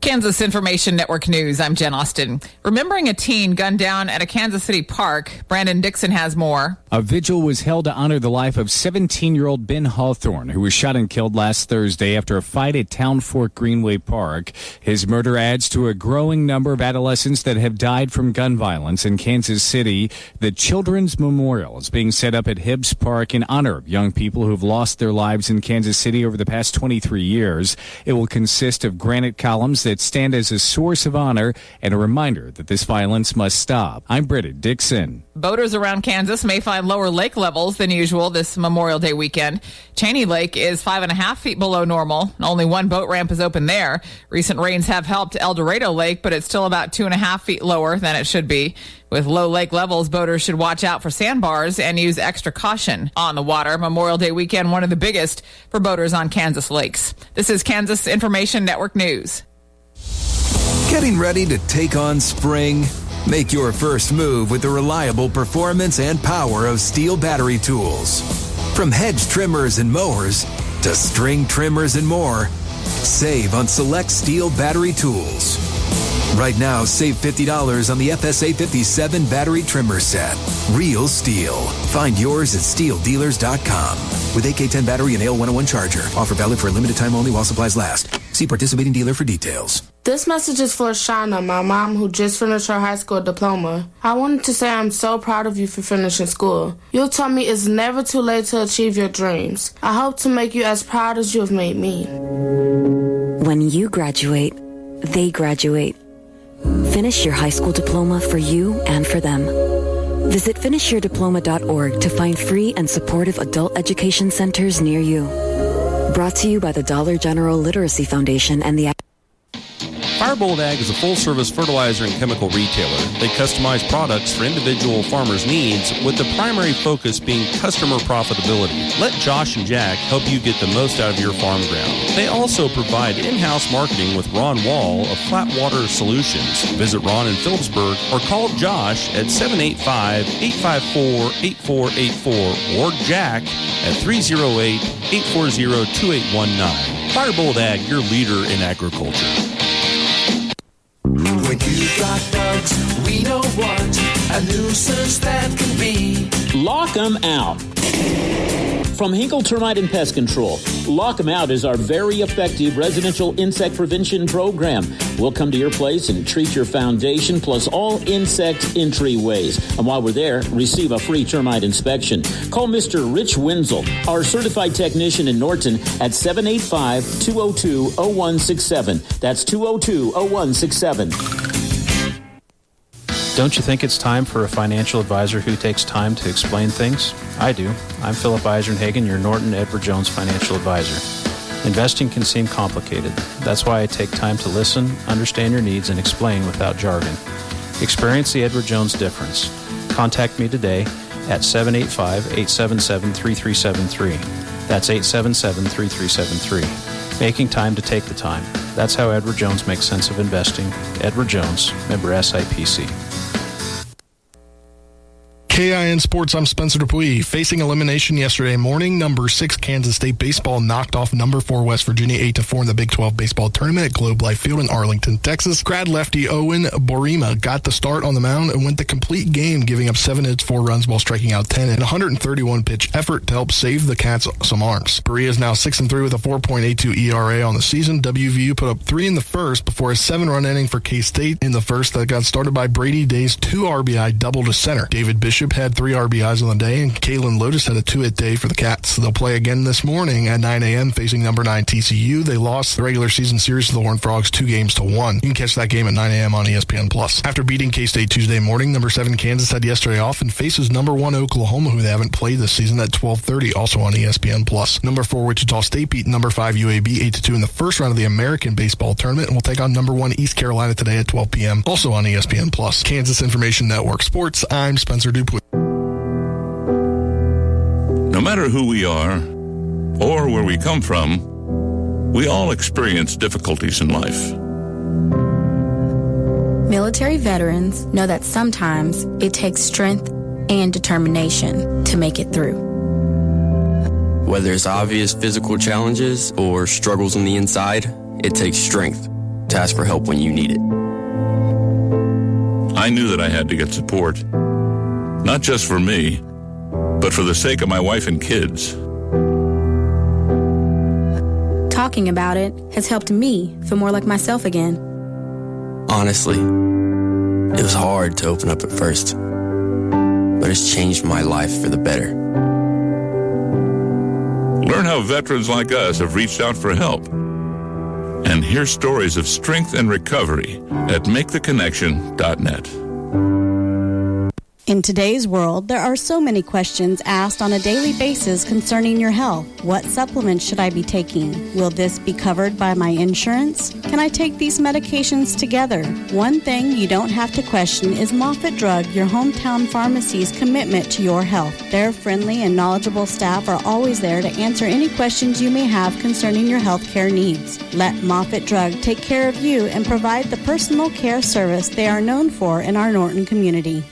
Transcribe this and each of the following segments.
Kansas Information Network News, I'm Jen Austin. Remembering a teen gunned down at a Kansas City park, Brandon Dixon has more. A vigil was held to honor the life of 17-year-old Ben Hawthorne, who was shot and killed last Thursday after a fight at Town Fork Greenway Park. His murder adds to a growing number of adolescents that have died from gun violence in Kansas City. The Children's Memorial is being set up at Hibbs Park in honor of young people who have lost their lives in Kansas City over the past 23 years. It will consist of granite columns that stand as a source of honor and a reminder that this violence must stop. I'm Britta Dixon. Boaters around Kansas may find lower lake levels than usual this Memorial Day weekend. Cheney Lake is 5.5 feet below normal. Only one boat ramp is open there. Recent rains have helped El Dorado Lake, but it's still about 2.5 feet lower than it should be. With low lake levels, boaters should watch out for sandbars and use extra caution on the water. Memorial Day weekend, one of the biggest for boaters on Kansas lakes. This is Kansas Information Network News. Getting ready to take on spring? Make your first move with the reliable performance and power of Steel battery tools. From hedge trimmers and mowers to string trimmers and more, save on select Steel battery tools. Right now, save $50 on the FSA 57 battery trimmer set. Real Steel. Find yours at steeldealers.com. With AK-10 battery and AL101 charger. Offer valid for a limited time only while supplies last. See participating dealer for details. This message is for Shauna, my mom, who just finished her high school diploma. I wanted to say I'm so proud of you for finishing school. You taught me it's never too late to achieve your dreams. I hope to make you as proud as you have made me. When you graduate, they graduate. Finish your high school diploma for you and for them. Visit finishyourdiploma.org to find free and supportive adult education centers near you. Brought to you by the Dollar General Literacy Foundation and the Firebolt Ag is a full-service fertilizer and chemical retailer. They customize products for individual farmers' needs, with the primary focus being customer profitability. Let Josh and Jack help you get the most out of your farm ground. They also provide in-house marketing with Ron Wall of Flatwater Solutions. Visit Ron in Phillipsburg or call Josh at 785-854-8484 or Jack at 308-840-2819. Firebolt Ag, your leader in agriculture. When you got bugs, we know what a nuisance that can be. Lock 'em out. From Hinkle Termite and Pest Control, Lock 'em Out is our very effective residential insect prevention program. We'll come to your place and treat your foundation plus all insect entryways. And while we're there, receive a free termite inspection. Call Mr. Rich Wenzel, our certified technician in Norton, at 785-202-0167. That's 202-0167. Don't you think it's time for a financial advisor who takes time to explain things? I do. I'm Philip Eisenhagen, your Norton Edward Jones financial advisor. Investing can seem complicated. That's why I take time to listen, understand your needs, and explain without jargon. Experience the Edward Jones difference. Contact me today at 785-877-3373. That's 877-3373. Making time to take the time. That's how Edward Jones makes sense of investing. Edward Jones, member SIPC. KIN Sports, I'm Spencer Dupuis. Facing elimination yesterday morning, number 6 Kansas State baseball knocked off number 4 West Virginia 8-4 in the Big 12 baseball tournament at Globe Life Field in Arlington, Texas. Grad lefty Owen Borima got the start on the mound and went the complete game, giving up 7 hits, 4 runs while striking out 10 in a 131-pitch effort to help save the Cats some arms. Berea is now 6-3 with a 4.82 ERA on the season. WVU put up 3 in the first before a 7-run inning for K-State in the first that got started by Brady Day's 2 RBI double to center. David Bishop had 3 RBIs on the day, and Kalen Lotus had a 2-hit day for the Cats. They'll play again this morning at 9 a.m. facing number 9 TCU. They lost the regular season series to the Horned Frogs 2-1. You can catch that game at 9 a.m. on ESPN+. After beating K-State Tuesday morning, number 7 Kansas had yesterday off and faces number 1 Oklahoma, who they haven't played this season, at 12:30, also on ESPN+. Number 4 Wichita State beat number 5 UAB 8-2 in the first round of the American baseball tournament and will take on number 1 East Carolina today at 12 p.m., also on ESPN+. Kansas Information Network Sports, I'm Spencer Dupuis. No matter who we are or where we come from, we all experience difficulties in life. Military veterans know that sometimes it takes strength and determination to make it through. Whether it's obvious physical challenges or struggles on the inside, it takes strength. to ask for help when you need it. I knew that I had to get support, not just for me, but for the sake of my wife and kids. Talking about it has helped me feel more like myself again. Honestly, it was hard to open up at first, but it's changed my life for the better. Learn how veterans like us have reached out for help. And hear stories of strength and recovery at MakeTheConnection.net. In today's world, there are so many questions asked on a daily basis concerning your health. What supplements should I be taking? Will this be covered by my insurance? Can I take these medications together? One thing you don't have to question is Moffitt Drug, your hometown pharmacy's commitment to your health. Their friendly and knowledgeable staff are always there to answer any questions you may have concerning your health care needs. Let Moffitt Drug take care of you and provide the personal care service they are known for in our Norton community.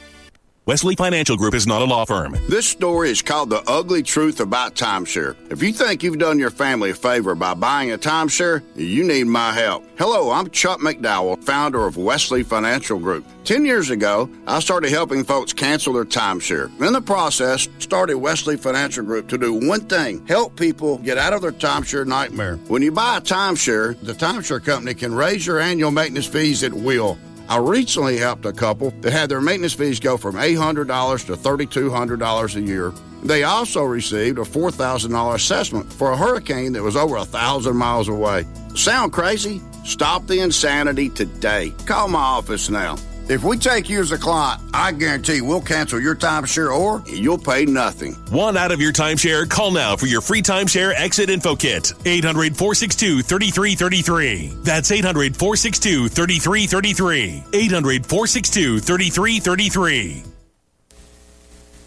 Wesley Financial Group is not a law firm. This story is called The Ugly Truth About Timeshare. If you think you've done your family a favor by buying a timeshare, you need my help. Hello, I'm Chuck McDowell, founder of Wesley Financial Group. 10 years ago, I started helping folks cancel their timeshare. In the process, started Wesley Financial Group to do one thing, help people get out of their timeshare nightmare. When you buy a timeshare, the timeshare company can raise your annual maintenance fees at will. I recently helped a couple that had their maintenance fees go from $800 to $3,200 a year. They also received a $4,000 assessment for a hurricane that was over 1,000 miles away. Sound crazy? Stop the insanity today. Call my office now. If we take you as a client, I guarantee we'll cancel your timeshare or you'll pay nothing. Want out of your timeshare? Call now for your free timeshare exit info kit. 800-462-3333. That's 800-462-3333. 800-462-3333.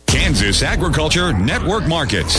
Kansas Agriculture Network Markets.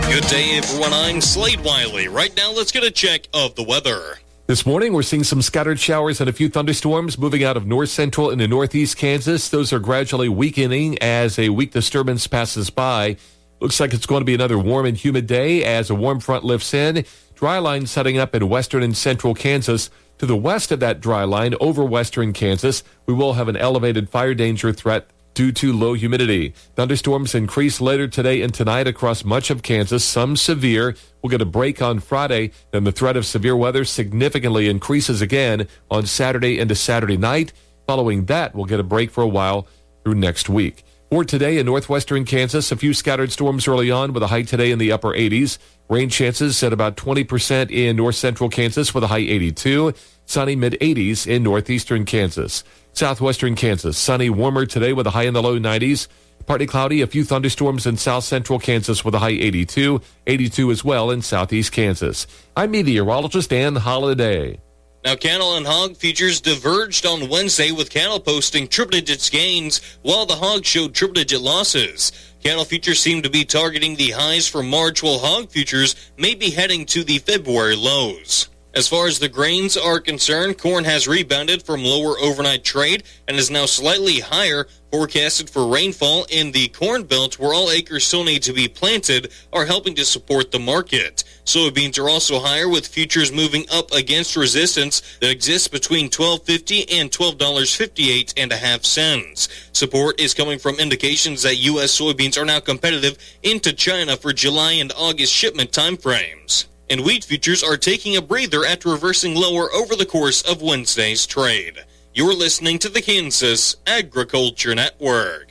Good day, everyone. I'm Slade Wiley. Right now, let's get a check of the weather. This morning, we're seeing some scattered showers and a few thunderstorms moving out of north central into northeast Kansas. Those are gradually weakening as a weak disturbance passes by. Looks like it's going to be another warm and humid day as a warm front lifts in. Dry line setting up in western and central Kansas. To the west of that dry line, over western Kansas, we will have an elevated fire danger threat due to low humidity. Thunderstorms increase later today and tonight across much of Kansas, some severe. We'll get a break on Friday, then the threat of severe weather significantly increases again on Saturday into Saturday night. Following that, we'll get a break for a while through next week. For today in northwestern Kansas, a few scattered storms early on with a high today in the upper 80s. Rain chances at about 20% in north central Kansas with a high 82. Sunny mid-80s in northeastern Kansas. Southwestern Kansas, sunny, warmer today with a high in the low 90s. Partly cloudy, a few thunderstorms in south central Kansas with a high 82. 82 as well in southeast Kansas. I'm meteorologist Ann Holiday. Now, cattle and hog futures diverged on Wednesday with cattle posting triple-digit gains while the hogs showed triple-digit losses. Cattle futures seem to be targeting the highs for March while hog futures may be heading to the February lows. As far as the grains are concerned, corn has rebounded from lower overnight trade and is now slightly higher. Forecasted for rainfall in the Corn Belt, where all acres still need to be planted, are helping to support the market. Soybeans are also higher, with futures moving up against resistance that exists between $12.50 and $12.58.5. Support is coming from indications that U.S. soybeans are now competitive into China for July and August shipment timeframes. And wheat futures are taking a breather after reversing lower over the course of Wednesday's trade. You're listening to the Kansas Agriculture Network.